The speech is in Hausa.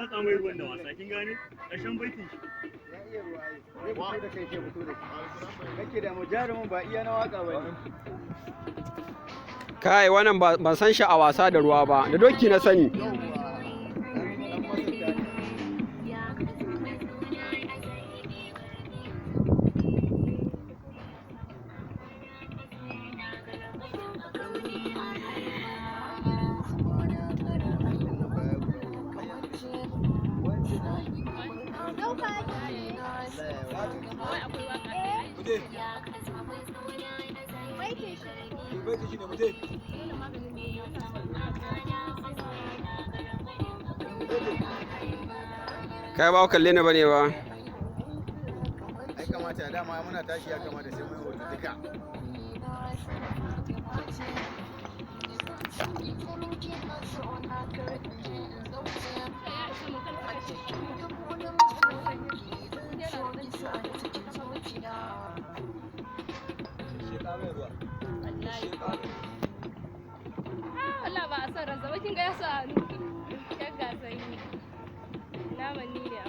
watsa mai ruwan da wasa kin gane ƙarshen baitin shi ya iya ruwa ai zai fito da kai ke fito da kai kake da mujarumin ba iya na waka bane kai wannan ban san shi a wasa da ruwa ba da doki na sani kai ba kalle ne bane ba ai kamata dama muna tashi ya kamata sai mun hoto duka Allah ba a son ransa ba kin ga yasa ya gasa yi naman ni ne